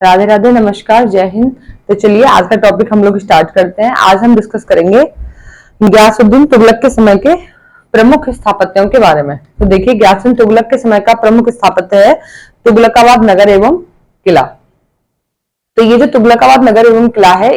राधे राधे, नमस्कार, जय हिंद। तो चलिए आज का टॉपिक हम लोग स्टार्ट करते हैं। आज हम डिस्कस करेंगे गयासुद्दीन तुगलक के समय के प्रमुख स्थापत्यों के बारे में। तो देखिए, गयासुद्दीन तुगलक के समय का प्रमुख स्थापत्य है तुगलकाबाद नगर एवं किला। तो ये जो तुगलकाबाद नगर एवं किला है,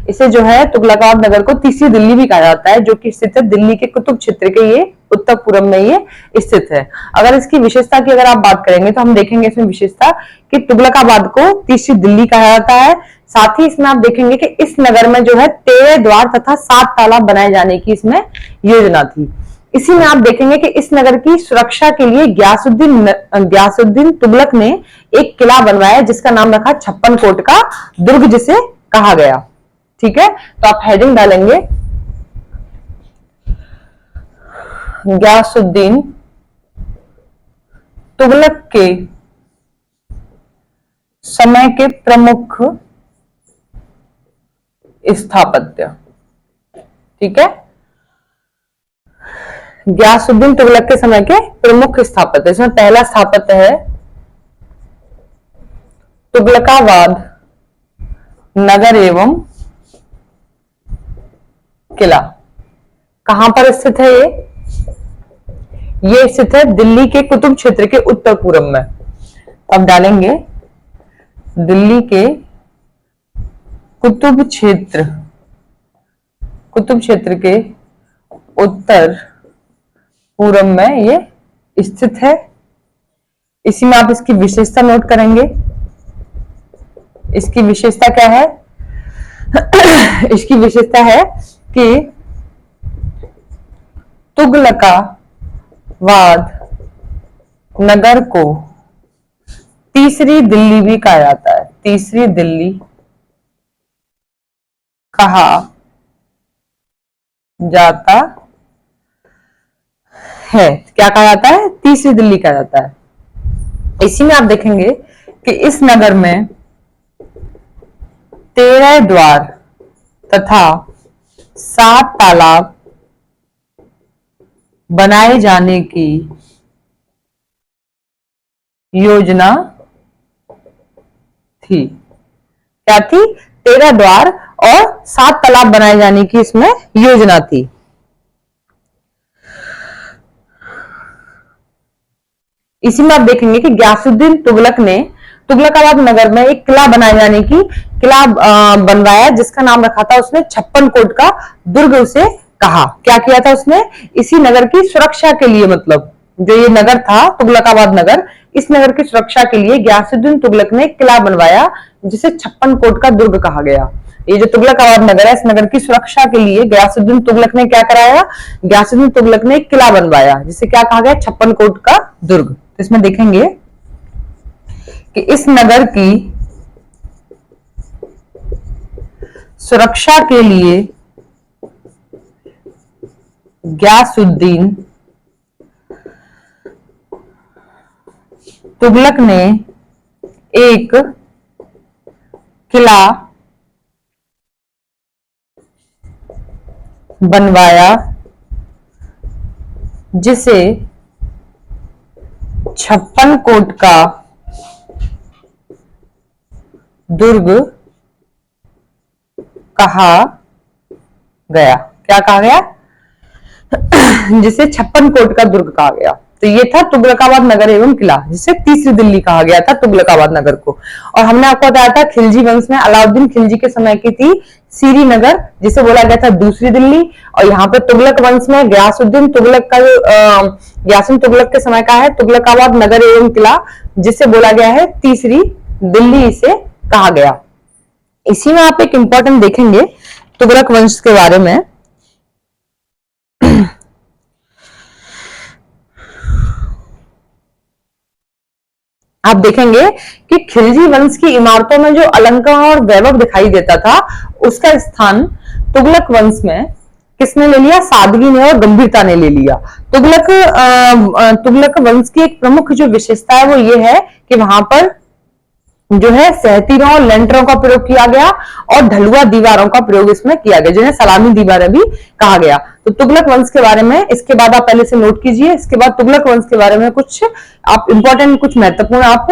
इसे जो है तुगलकाबाद नगर को तीसरी दिल्ली भी कहा जाता है, जो कि स्थित है दिल्ली के कुतुब क्षेत्र के ये उत्तर पूर्व में ये स्थित है। अगर इसकी विशेषता की अगर आप बात करेंगे तो हम देखेंगे इसमें विशेषता कि तुगलकाबाद को तीसरी दिल्ली कहा जाता है। साथ ही इसमें आप देखेंगे कि इस नगर में जो है 13 द्वार तथा 7 तालाब बनाए जाने की इसमें योजना थी। इसी में आप देखेंगे कि इस नगर की सुरक्षा के लिए गयासुद्दीन तुगलक ने एक किला बनवाया जिसका नाम रखा 56 कोट का दुर्ग, जिसे कहा गया। ठीक है, तो आप हेडिंग डालेंगे गयासुद्दीन तुगलक के समय के प्रमुख स्थापत्य। ठीक है, गयासुद्दीन तुगलक के समय के प्रमुख स्थापत्य। इसमें पहला स्थापत्य है तुगलकाबाद नगर एवं किला। कहां पर स्थित है ये स्थित है दिल्ली के कुतुब क्षेत्र के उत्तर पूर्व में। अब डालेंगे दिल्ली के कुतुब क्षेत्र के उत्तर पूर्व में ये स्थित है। इसी में आप इसकी विशेषता नोट करेंगे। इसकी विशेषता क्या है? इसकी विशेषता है कि तुगलकाबाद नगर को तीसरी दिल्ली भी कहा जाता है। तीसरी दिल्ली कहा जाता है। क्या कहा जाता है? तीसरी दिल्ली कहा जाता है। इसी में आप देखेंगे कि इस नगर में 13 द्वार तथा 7 तालाब बनाए जाने की योजना थी। क्या थी? 13 द्वार और 7 तालाब बनाए जाने की इसमें योजना थी। इसी में आप देखेंगे कि गयासुद्दीन तुगलक ने तुगलकाबाद नगर में एक किला बनाए जाने की बनवाया जिसका नाम रखा था उसने 56 कोट का दुर्ग, उसे कहा। क्या किया था उसने? इसी नगर की सुरक्षा के लिए, मतलब जो ये नगर था तुगलकाबाद नगर, इस नगर की सुरक्षा के लिए गयासुद्दीन तुगलक ने एक किला बनवाया जिसे 56 कोट का दुर्ग कहा गया। ये जो तुगलकाबाद नगर है, इस नगर की सुरक्षा के लिए गयासुद्दीन तुगलक ने क्या कराया? गयासुद्दीन तुगलक ने एक किला बनवाया जिसे क्या कहा गया? 56 कोट का दुर्ग। तो इसमें देखेंगे कि इस नगर की सुरक्षा के लिए गयासुद्दीन तुगलक ने एक किला बनवाया जिसे 56 कोट का दुर्ग कहा गया। क्या कहा गया? जिसे 56 कोट का दुर्ग कहा गया। तो ये था तुगलकाबाद नगर एवं किला, जिसे तीसरी दिल्ली कहा गया था तुगलकाबाद नगर को। और हमने आपको बताया था खिलजी वंश में अलाउद्दीन खिलजी के समय की थी श्रीनगर, जिसे बोला गया था दूसरी दिल्ली। और यहाँ पे तुगलक वंश में गयासुद्दीन तुगलक का गयासुद्दीन तुगलक के समय का है तुगलकाबाद नगर एवं किला, जिसे बोला गया है तीसरी दिल्ली, इसे कहा गया। इसी में आप एक इंपॉर्टेंट देखेंगे तुगलक वंश के बारे में। आप देखेंगे कि खिलजी वंश की इमारतों में जो अलंकार और वैभव दिखाई देता था, उसका स्थान तुगलक वंश में किसने ले लिया? सादगी ने और गंभीरता ने ले लिया। तुगलक वंश की एक प्रमुख जो विशेषता है वो ये है कि वहां पर जो है सहतीरों और लेंटरों का प्रयोग किया गया और ढलुआ दीवारों का प्रयोग इसमें किया गया, जिन्हें सलामी दीवारें भी कहा गया। तो तुगलक वंश के बारे में इसके बाद आप पहले से नोट कीजिए। इसके बाद तुगलक वंश के बारे में कुछ आप इंपॉर्टेंट, कुछ महत्वपूर्ण आप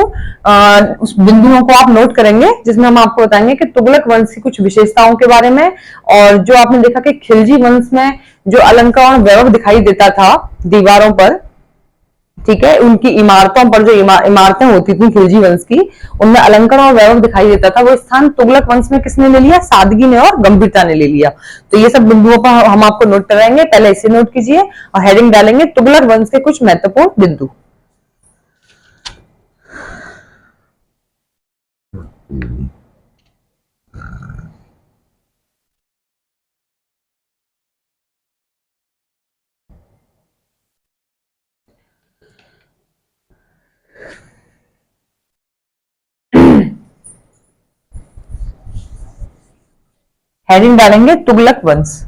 उस बिंदुओं को आप नोट करेंगे, जिसमें हम आपको बताएंगे कि तुगलक वंश की कुछ विशेषताओं के बारे में। और जो आपने देखा कि खिलजी वंश में जो अलंकार और वैभव दिखाई देता था दीवारों पर, ठीक है, उनकी इमारतों पर जो इमारतें होती थी खिलजी वंश की, उनमें अलंकार और वैभव दिखाई देता था, वो स्थान तुगलक वंश में किसने ले लिया? सादगी ने और गंभीरता ने ले लिया। तो ये सब बिंदुओं पर हम आपको नोट कराएंगे, पहले इसे नोट कीजिए और हेडिंग डालेंगे तुगलक वंश के कुछ महत्वपूर्ण बिंदु। हेडिंग डालेंगे तुगलक वंश।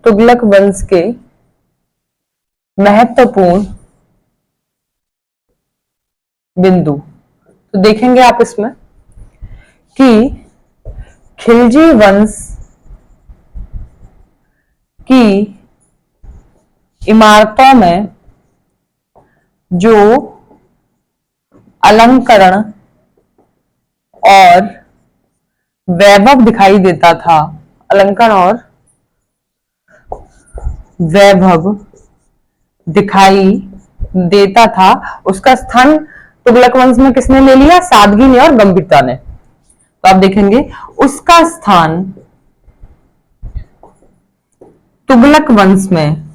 तुगलक वंश के महत्वपूर्ण बिंदु तो देखेंगे आप इसमें कि खिलजी वंश की इमारतों में जो अलंकरण और वैभव दिखाई देता था, अलंकरण और वैभव दिखाई देता था, उसका स्थान तुगलक वंश में किसने ले लिया? सादगी ने और गंभीरता ने। तो आप देखेंगे उसका स्थान तुगलक वंश में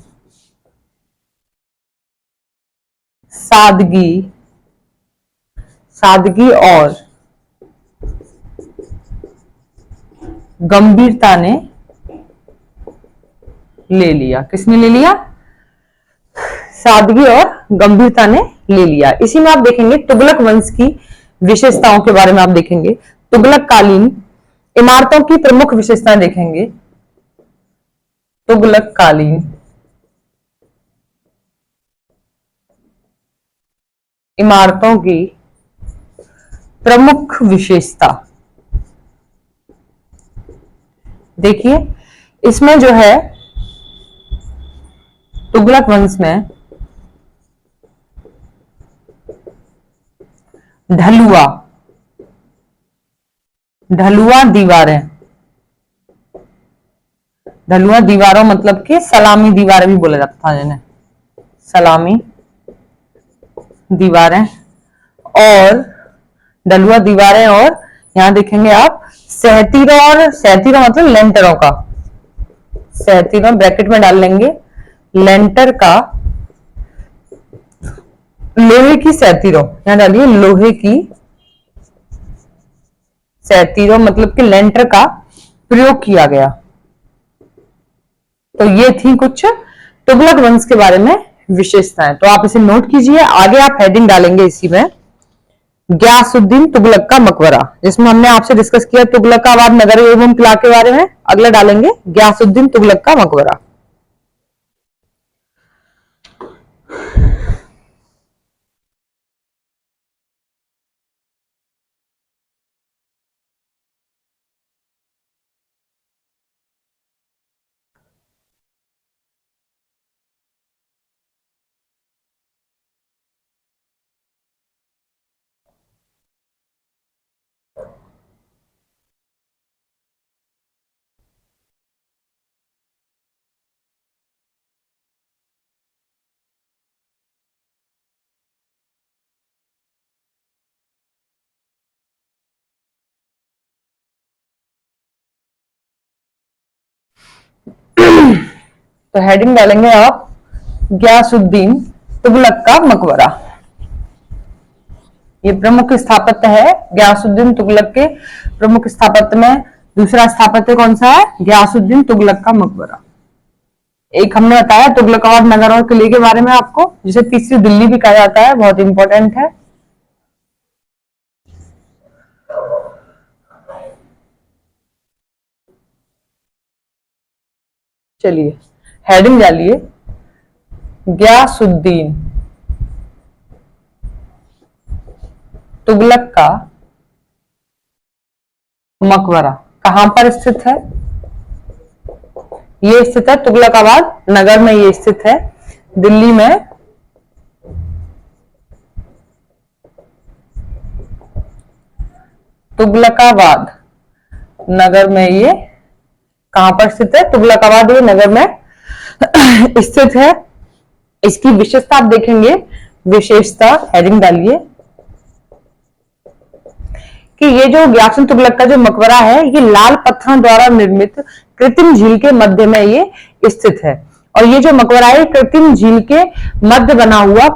सादगी और गंभीरता ने ले लिया। किसने ले लिया? सादगी और गंभीरता ने ले लिया। इसी में आप देखेंगे तुगलक वंश की विशेषताओं के बारे में आप देखेंगे। तुगलक कालीन इमारतों की प्रमुख विशेषताएं देखेंगे। तुगलक कालीन इमारतों की प्रमुख विशेषता देखिए, इसमें जो है तुगलक वंश में ढलुआ दीवारों मतलब कि सलामी दीवारें भी बोला जाता था जिन्हें, सलामी दीवारें और ढलुआ दीवारें। और यहां देखेंगे आप सहतीरों मतलब लेंटरों का, सहतीरों ब्रैकेट में डाल लेंगे, लेंटर का, लोहे की सहतीरों, यहां डालिए लोहे की सहतीरों मतलब कि लेंटर का प्रयोग किया गया। तो ये थी कुछ तुगलक वंश के बारे में विशेषताएं। तो आप इसे नोट कीजिए। आगे आप हेडिंग डालेंगे इसी में गयासुद्दीन तुगलक का मकबरा, जिसमें हमने आपसे डिस्कस किया तुगलकाबाद नगर एवं किला के बारे में। अगला डालेंगे गयासुद्दीन तुगलक का मकबरा। तो हेडिंग डालेंगे आप गयासुद्दीन तुगलक का मकबरा। ये प्रमुख स्थापत्य है गयासुद्दीन तुगलक के। प्रमुख स्थापत्य में दूसरा स्थापत्य कौन सा है? गयासुद्दीन तुगलक का मकबरा। एक हमने बताया तुगलकाबाद नगर और किले के बारे में आपको, जिसे तीसरी दिल्ली भी कहा जाता है, बहुत इंपॉर्टेंट है। चलिए हेडिंग डालिए, गयासुद्दीन तुगलक का मकबरा कहां पर स्थित है? ये स्थित है तुगलकाबाद नगर में, ये स्थित है दिल्ली में। तुगलकाबाद नगर में ये कहां पर स्थित है? तुगलकाबाद ये नगर में स्थित है। इसकी विशेषता आप देखेंगे, विशेषता हेडिंग डालिए कि ये जो गयासुद्दीन तुगलक का जो मकबरा है ये लाल पत्थरों द्वारा निर्मित कृत्रिम झील के मध्य में ये स्थित है। और ये जो मकबरा है कृत्रिम झील के मध्य बना हुआ,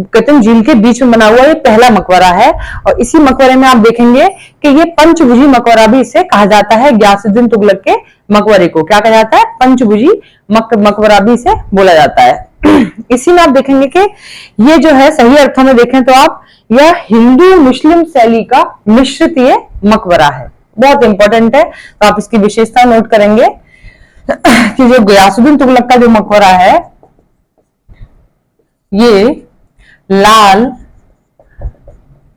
कृत्रिम झील के बीच में बना हुआ ये पहला मकबरा है। और इसी मकबरे में आप देखेंगे कि ये पंचभुजी मकबरा भी इसे कहा जाता है। गयासुद्दीन तुगलक के मकबरे को क्या कहा जाता है? पंचभुजी मकबरा भी इसे बोला जाता है। इसी में आप देखेंगे कि ये जो है सही अर्थों में देखें तो आप, यह हिंदू मुस्लिम शैली का मिश्रित ये मकबरा है, बहुत इंपॉर्टेंट है। तो आप इसकी विशेषता नोट करेंगे कि जो गयासुद्दीन तुगलक का जो मकबरा है ये लाल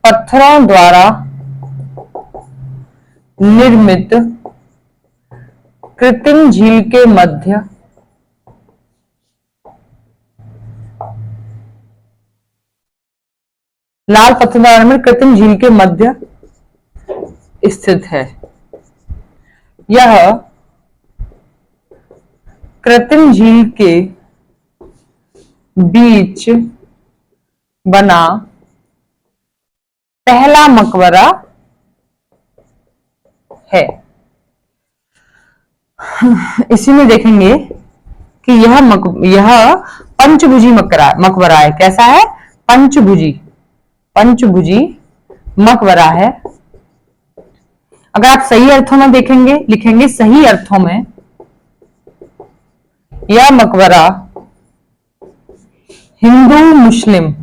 पत्थरों द्वारा निर्मित कृत्रिम झील के मध्य लाल पत्थरों द्वारा निर्मित कृत्रिम झील के मध्य स्थित है। यह कृत्रिम झील के बीच बना पहला मकबरा है। इसी में देखेंगे कि यह पंचभुजी मकबरा है। कैसा है? पंचभुजी मकबरा है। अगर आप सही अर्थों में देखेंगे, लिखेंगे सही अर्थों में, यह मकबरा हिंदू मुस्लिम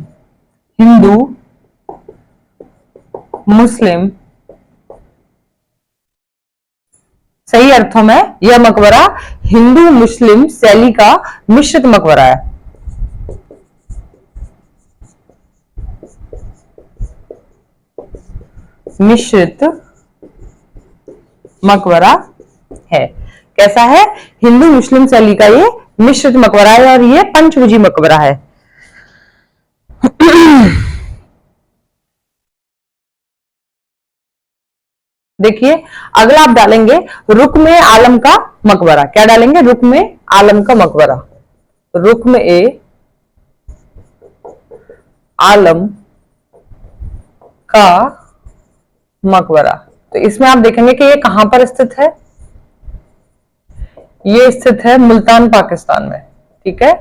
सही अर्थों में यह मकबरा हिंदू मुस्लिम शैली का मिश्रित मकबरा है। मिश्रित मकबरा है। कैसा है? हिंदू मुस्लिम शैली का ये मिश्रित मकबरा है और ये पंचभुजी मकबरा है। देखिए अगला आप डालेंगे रुक्म आलम का मकबरा। क्या डालेंगे? रुक्म आलम का मकबरा। रुक्म आलम का मकबरा। तो इसमें आप देखेंगे कि ये कहां पर स्थित है? ये स्थित है मुल्तान पाकिस्तान में। ठीक है,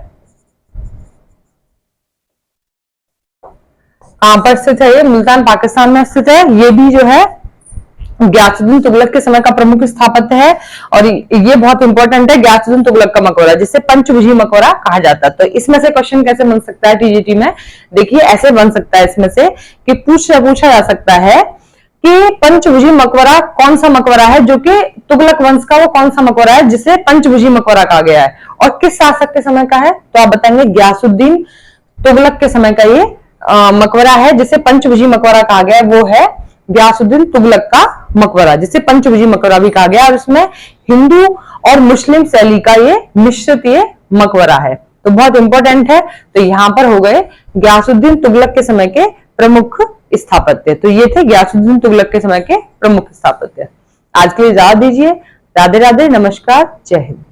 कहां पर स्थित है? ये मुल्तान पाकिस्तान में स्थित है। ये भी जो है गयासुद्दीन तुगलक के समय का प्रमुख स्थापत्य है और ये बहुत इंपॉर्टेंट है, गयासुद्दीन तुगलक का मकबरा, जिसे पंचभुजी मकबरा कहा जाता है। तो इसमें से क्वेश्चन कैसे बन सकता है टीजीटी में? देखिए ऐसे बन सकता है इसमें से कि पूछा जा सकता है कि पंचभुजी मकबरा कौन सा मकबरा है, जो कि तुगलक वंश का वो कौन सा मकबरा है जिसे पंचभुजी मकबरा कहा गया है, और किस शासक के समय का है? तो आप बताएंगे गयासुद्दीन तुगलक के समय का ये मकबरा है जिसे पंचभुजी मकबरा कहा गया है। वो है गयासुद्दीन तुगलक का मकबरा, जिसे पंचभुजी मकबरा भी कहा गया, और इसमें हिंदू और मुस्लिम शैली का ये मिश्रित ये मकबरा है। तो बहुत इंपॉर्टेंट है। तो यहां पर हो गए गयासुद्दीन तुगलक के समय के प्रमुख स्थापत्य। तो ये थे गयासुद्दीन तुगलक के समय के प्रमुख स्थापत्य। आज के लिए इजाजत दीजिए। राधे राधे, नमस्कार, जय हिंद।